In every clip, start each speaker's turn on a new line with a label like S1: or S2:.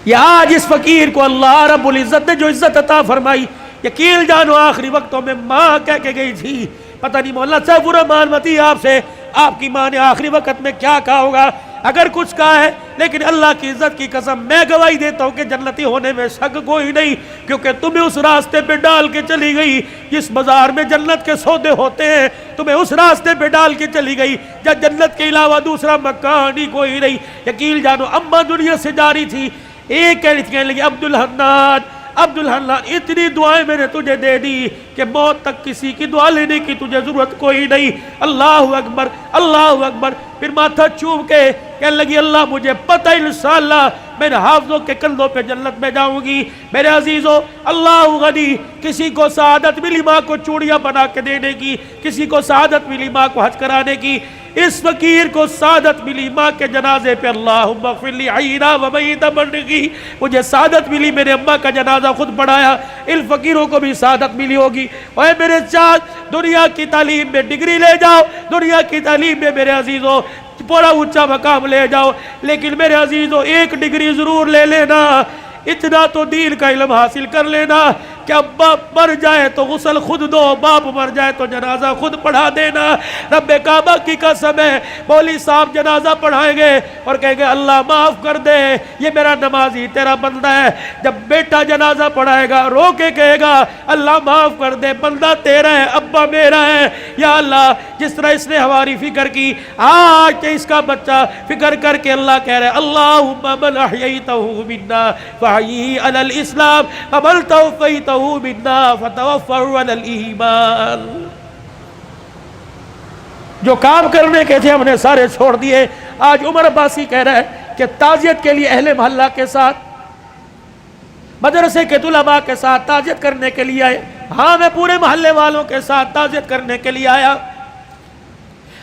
S1: یا آج اس فقیر کو اللہ رب العزت نے جو عزت عطا فرمائی، یقین جانو آخری وقتوں میں ماں کہہ کے گئی تھی، پتہ نہیں مولانا سیف الرحمان متی آپ سے آپ کی ماں نے آخری وقت میں کیا کہا ہوگا، اگر کچھ کہا ہے، لیکن اللہ کی عزت کی قسم میں گواہی دیتا ہوں کہ جنتی ہونے میں شک کوئی نہیں، کیونکہ تمہیں اس راستے پہ ڈال کے چلی گئی جس بازار میں جنت کے سودے ہوتے ہیں، تمہیں اس راستے پہ ڈال کے چلی گئی جب جنت کے علاوہ دوسرا مکان ہی کوئی نہیں۔ یقین جانو اماں دنیا سے جاری تھی، ایک کہنے لگی عبدالحنان اتنی دعائیں میں نے تجھے دے دی کہ موت تک کسی کی دعا لینے کی تجھے ضرورت کوئی نہیں۔ اللہ اکبر اللہ اکبر۔ پھر ماتھا چوم کے کہنے لگی اللہ مجھے پتہ انشاءاللہ میرے حافظوں کے کندھوں پہ جنت میں جاؤں گی۔ میرے عزیزوں اللہ غنی، کسی کو سعادت ملی ماں کو چوڑیاں بنا کے دینے کی، کسی کو سعادت ملی ماں کو حج کرانے کی، اس فقیر کو سعادت ملی ماں کے جنازے پہ اللہم اغفر لی حینا و میتا بنگی، مجھے سعادت ملی میرے اماں کا جنازہ خود پڑھایا، ان فقیروں کو بھی سعادت ملی ہوگی۔ اے میرے چاچ دنیا کی تعلیم میں ڈگری لے جاؤ، دنیا کی تعلیم میں میرے عزیزوں بڑا اونچا مقام لے جاؤ، لیکن میرے عزیزوں ایک ڈگری ضرور لے لینا، اتنا تو دین کا علم حاصل کر لینا کہ اب باپ مر جائے تو غسل خود دو، باپ مر جائے تو جنازہ خود پڑھا دینا۔ رب کعبہ کی قسم ہے مولوی صاحب جنازہ پڑھائیں گے اور کہیں گے اللہ معاف کر دے یہ میرا نمازی تیرا بندہ ہے، جب بیٹا جنازہ پڑھائے گا رو کے کہے گا اللہ معاف کر دے بندہ تیرا ہے ابا میرا ہے۔ یا اللہ جس طرح اس نے ہماری فکر کی، آج کہ اس کا بچہ فکر کر کے اللہ کہہ رہے اللہم من احییتہ منا فحیی علی الاسلام ومن توفیتہ منا فتوفہ علی الایمان۔ جو کام کرنے کے تھے ہم نے سارے چھوڑ دیے۔ آج عمر عباسی کہہ رہا ہے کہ تعزیت کے لیے اہل محلہ کے ساتھ مدرسے کے علماء کے ساتھ تعزیت کرنے کے لیے آئے۔ ہاں میں پورے محلے والوں کے ساتھ تعزیت کرنے کے لیے آیا،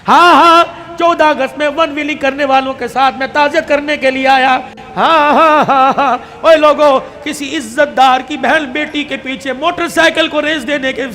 S1: ہاں 14 اگست میں ون ویلنگ کرنے والوں کے ساتھ میں تعزیت کرنے کے لیے آیا، ہاں اوے لوگوں کسی عزت دار کی بہن بیٹی کے پیچھے موٹر سائیکل کو ریس دینے کے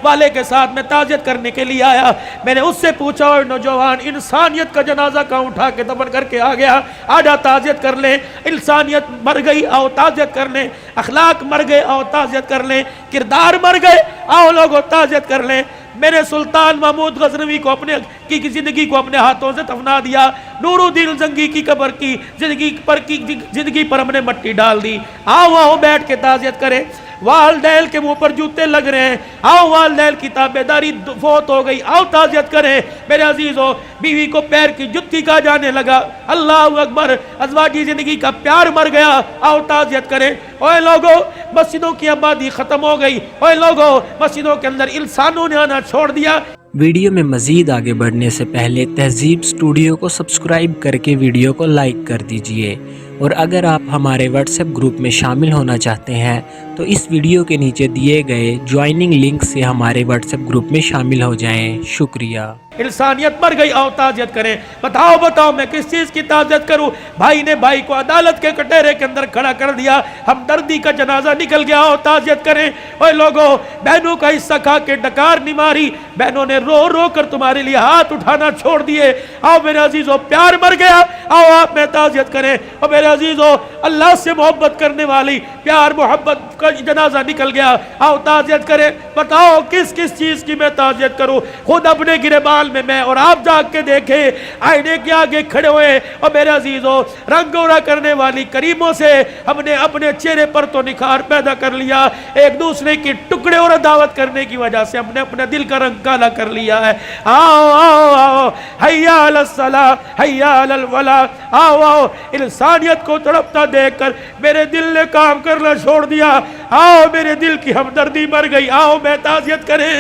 S1: والے کے ساتھ میں تعزیت کرنے کے لیے آیا۔ میں نے اس سے پوچھا اور نوجوان انسانیت کا جنازہ کہاں اٹھا کے دفن کر کے آ گیا، آجا تعزیت کر لیں، انسانیت مر گئی آؤ تعزیت کر لیں، اخلاق مر گئے آؤ تعزیت کر لیں، کردار مر گئے آؤ لوگوں تعزیت کر لیں۔ میرے سلطان محمود غزنوی کو اپنے کی زندگی کو اپنے ہاتھوں سے دفنا دیا، نور الدین زنگی کی قبر کی زندگی پر ہم نے مٹی ڈال دی، آؤ بیٹھ کے تعزیت کریں۔ والدین کے منہ پر جوتے لگ رہے ہیں، آؤ والدین کی تابعداری فوت ہو گئی آؤ تعزیت کریں۔ میرے عزیزوں بیوی کو پیر کی جتی کہا جانے لگا، اللہ اکبر، ازواجی زندگی کا پیار مر گیا آؤ تعزیت کریں۔ اوے لوگوں مسجدوں کی آبادی ختم ہو گئی، اوے لوگوں مسجدوں کے اندر انسانوں نے آنا چھوڑ دیا۔
S2: ویڈیو میں مزید آگے بڑھنے سے پہلے تہذیب اسٹوڈیو کو سبسکرائب کر کے ویڈیو کو لائک کر دیجئے، اور اگر آپ ہمارے واٹس ایپ گروپ میں شامل ہونا چاہتے ہیں تو اس ویڈیو کے نیچے دیے گئے جوائننگ لنک سے ہمارے واٹس ایپ گروپ میں شامل ہو جائیں۔ شکریہ۔
S1: انسانیت مر گئی آؤ تعزیت کریں۔ بتاؤ میں کس چیز کی تعزیت کروں؟ بھائی نے بھائی کو عدالت کے کٹہرے کے اندر کھڑا کر دیا، ہمدردی کا جنازہ نکل گیا آؤ تعزیت کریں۔ اوے لوگوں بہنوں کا حصہ کھا کے ڈکار نہیں ماری، بہنوں نے رو رو کر تمہارے لیے ہاتھ اٹھانا چھوڑ دیے، آؤ میرے عزیزوں پیار مر گیا آؤ آپ میں تعزیت کریں۔ اور میرے عزیزوں اللہ سے محبت کرنے والی پیار محبت کا جنازہ نکل گیا آؤ تعزیت کریں۔ بتاؤ کس چیز کی میں تعزیت کروں؟ خود اپنے گریبان میں میں اور آپ جاگ کے دیکھیں، آئینے کے آگے کھڑے ہوئے اور میرے عزیزوں رنگ گورا کرنے والی کریموں سے ہم نے اپنے چہرے پر تو نکھار پیدا کر لیا، ایک دوسرے کی ٹکڑے اور دعوت کرنے کی وجہ سے ہم نے اپنے دل کا رنگ کالا کر لیا ہے۔ آؤ حیا علی الصلاۃ حیا علی الفلاح، آؤ انسانیت کو تڑپتا دیکھ کر میرے دل نے کام کرنا چھوڑ دیا، آؤ میرے دل کی ہمدردی مر گئی آؤ میں تعزیت کریں۔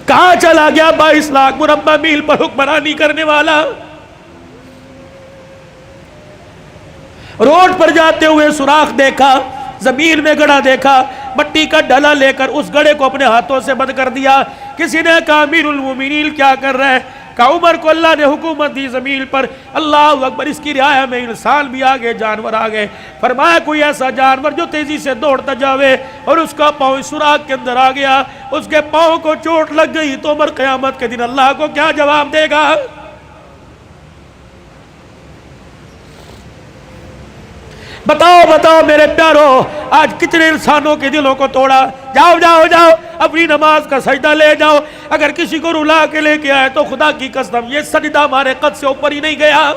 S1: کہاں چلا گیا 22 لاکھ مربع میل پر حکمرانی کرنے والا؟ روڈ پر جاتے ہوئے سوراخ دیکھا، زمین میں گڑھا دیکھا، مٹی کا ڈلا لے کر اس گڑھے کو اپنے ہاتھوں سے بند کر دیا۔ کسی نے کہا امیر المومنین کیا کر رہے ہیں؟ کہ عمر کو اللہ نے حکومت دی زمین پر، اللہ اکبر، اس کی رعایا میں انسان بھی آگے، جانور آگے، فرمایا کوئی ایسا جانور جو تیزی سے دوڑتا جاوے اور اس کا پاؤں اس سوراخ کے اندر آ گیا، اس کے پاؤں کو چوٹ لگ گئی، تو عمر قیامت کے دن اللہ کو کیا جواب دے گا؟ بتاؤ بتاؤ میرے پیارو، آج کتنے انسانوں کے دلوں کو توڑا؟ جاؤ جاؤ جاؤ اپنی نماز کا سجدہ لے جاؤ، اگر کسی کو رلا کے لے کے آئے تو خدا کی قسم یہ سجدہ ہمارے قد سے اوپر ہی نہیں گیا۔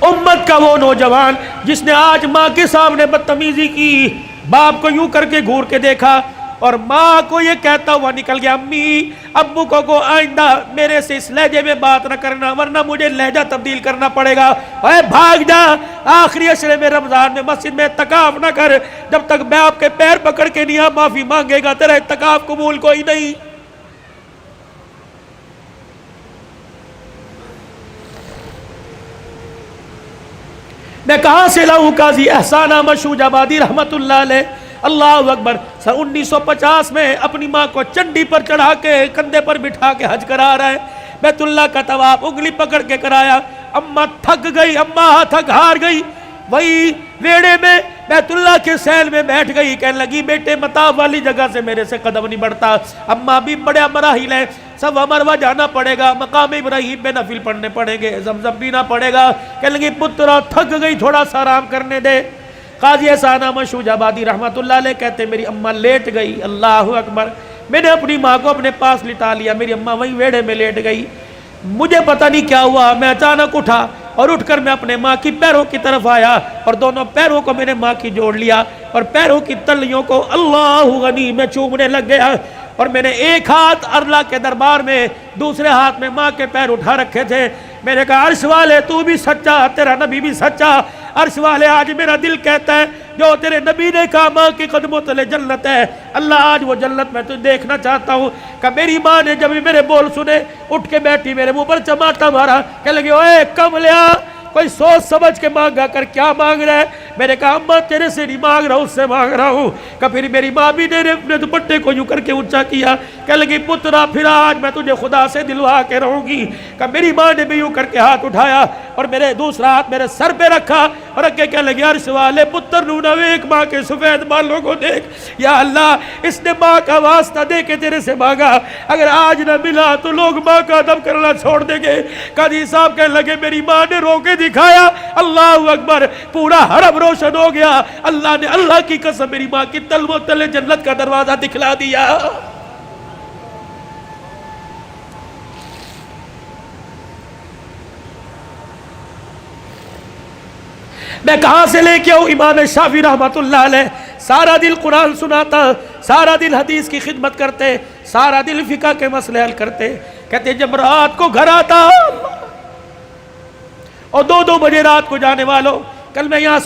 S1: امت کا وہ نوجوان جس نے آج ماں کے سامنے بدتمیزی کی، باپ کو یوں کر کے گھور کے دیکھا اور ماں کو یہ کہتا ہوا نکل گیا، امی ابو کو آئندہ میرے سے اس لہجے میں بات نہ کرنا ورنہ مجھے لہجہ تبدیل کرنا پڑے گا، اے بھاگ جا، آخری عشرے میں رمضان میں مسجد میں اعتکاف نہ کر، جب تک میں آپ کے پیر پکڑ کے نہیں معافی مانگے گا تیرا اعتکاف قبول کوئی نہیں۔ میں کہاں سے لاؤں قاضی احسان احمد شوج آبادی رحمت اللہ علیہ، اللہ اکبر، سن 1950 میں اپنی ماں کو چنڈی پر چڑھا کے کندھے پر بٹھا کے حج کرا رہا ہے، بیت اللہ کا طواف انگلی پکڑ کے کرایا، اماں تھک گئی، اماں تھک ہار گئی، وہی ویڑے میں بیت اللہ کے سیل میں بیٹھ گئی، کہنے لگی بیٹے مطاف والی جگہ سے میرے سے قدم نہیں بڑھتا، اماں بھی بڑے مراحل ہیں، صفا مروہ جانا پڑے گا، مقام ابراہیم میں نفل پڑھنے پڑیں گے، زمزم پینا پڑے گا، کہنے لگی پترا تھک گئی تھوڑا سا آرام کرنے دے۔ قاضی احسان احمد شوج آبادی رحمت اللہ علیہ کہتے میری اماں لیٹ گئی، اللہ اکبر، میں نے اپنی ماں کو اپنے پاس لٹا لیا، میری اماں وہیں ویڑے میں لیٹ گئی، مجھے پتہ نہیں کیا ہوا، میں اچانک اٹھا اور اٹھ کر میں اپنے ماں کی پیروں کی طرف آیا اور دونوں پیروں کو میں نے ماں کی جوڑ لیا اور پیروں کی تلیوں کو اللہ غنی میں چومنے لگ گیا، اور میں نے ایک ہاتھ اللہ کے دربار میں، دوسرے ہاتھ میں ماں کے پیر اٹھا رکھے تھے، میں نے کہا عرش والے تو بھی سچا، تیرا نبی بھی سچا، عرش والے آج میرا دل کہتا ہے جو تیرے نبی نے کہا ماں کی قدموں تلے جنت ہے، اللہ آج وہ جنت میں تجھے دیکھنا چاہتا ہوں۔ کہ میری ماں نے جب میرے بول سنے اٹھ کے بیٹھی، میرے منہ پر چماٹا مارا، کہنے لگی اوے کملیا کوئی سوچ سمجھ کے مانگا کر، کیا مانگ رہا ہے؟ میں نے کہا اماں تیرے سے نہیں مانگ رہا ہوں، اس سے مانگ رہا ہوں۔ کہ پھر میری ماں بھی نے اپنے دوپٹے کو یوں کر کے اونچا کیا، کہنے لگی پترا پھر آج میں تجھے خدا سے دلوا کے رہوں گی۔ کہ میری ماں نے بھی یوں کر کے ہاتھ اٹھایا اور میرے دوسرا ہاتھ میرے سر پہ رکھا اور اگے کہنے لگی عرش والے پتر نو ایک ماں کے سفید بالوں کو دیکھ، یا اللہ اس نے ماں کا واسطہ دے کے تیرے سے مانگا، اگر آج نہ ملا تو لوگ ماں کا ادب کرنا چھوڑ دیں گے۔ قاضی صاحب کہنے لگے میری ماں نے رو کے دکھایا، اللہ اکبر، پورا حرم روشن ہو گیا، اللہ نے اللہ کی قسم میری ماں کی تلووں تلے جنت کا دروازہ دکھلا دیا۔ میں کہاں سے لے کے آؤں؟ امام شافعی رحمت اللہ علیہ سارا دن قرآن سناتا، سارا دن حدیث کی خدمت کرتے، سارا دن فقہ کے مسئلے حل کرتے، کہتے جب رات کو گھر آتا اور 2 بجے رات کو جانے والوں، کل میں یہاں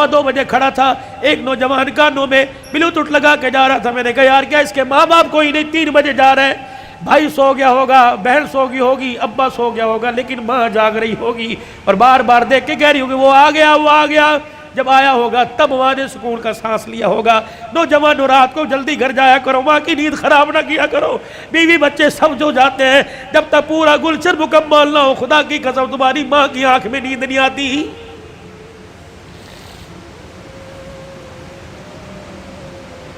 S1: 2 بجے کھڑا تھا، ایک نوجوان کانوں میں بلوٹوتھ لگا کے جا رہا تھا، میں نے کہا یار کیا اس کے ماں باپ کوئی نہیں، 3 بجے جا رہے ہیں، بھائی سو گیا ہوگا، بہن سو گئی ہوگی، ابا سو گیا ہوگا، لیکن ماں جاگ رہی ہوگی اور بار بار دیکھ کے کہہ رہی ہوگی وہ آ گیا وہ آ گیا، جب آیا ہوگا تب ماں نے سکون کا سانس لیا ہوگا۔ نوجوانوں رات کو جلدی گھر جایا کرو، ماں کی نیند خراب نہ کیا کرو، بیوی بچے سب جو جاتے ہیں، جب تک پورا گلشن مکمل نہ ہو خدا کی قسم تمہاری ماں کی آنکھ میں نیند نہیں آتی۔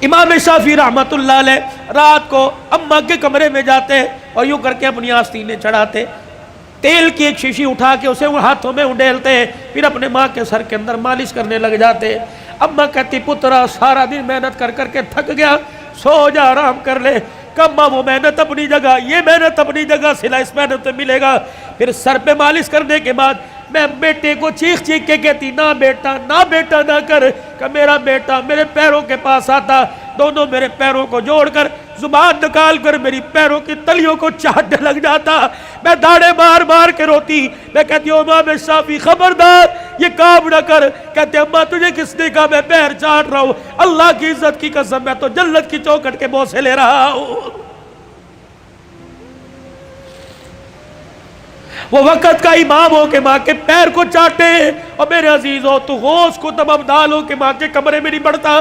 S1: امام شافعی رحمت اللہ علیہ رات کو اماں کے کمرے میں جاتے اور یوں کر کے اپنی آستینیں چڑھاتے، تیل کی ایک شیشی اٹھا کے اسے ہاتھوں میں اڈیلتے، پھر اپنے ماں کے سر کے اندر مالش کرنے لگ جاتے۔ اماں کہتی پترا سارا دن محنت کر کر کے تھک گیا، سو جا آرام کر لے۔ کم وہ محنت اپنی جگہ، یہ محنت اپنی جگہ، صلہ اس محنت میں ملے گا۔ پھر سر پہ مالش کرنے کے بعد میں بیٹے کو چیخ چیخ کے کہتی نہ بیٹا نہ کر، کہ میرا بیٹا میرے پیروں کے پاس آتا، دونوں میرے پیروں کو جوڑ کر زبان نکال کر میری پیروں کی تلیوں کو چاٹنے لگ جاتا، میں داڑے مار مار کے روتی، میں کہتی ہوں امام شافعی خبردار یہ کام نہ کر۔ کہتے اماں تجھے کس نے کہا میں پیر چاٹ رہا ہوں؟ اللہ کی عزت کی قسم میں تو جنت کی چوکھٹ کے بوسے لے رہا ہوں۔ وہ وقت کا امام ہو کہ ماں کے پیر کو چاٹے، اور میرے عزیز ہو تو غوث کو تب ابدال ہو کہ ماں کے کمرے میں نہیں بڑھتا۔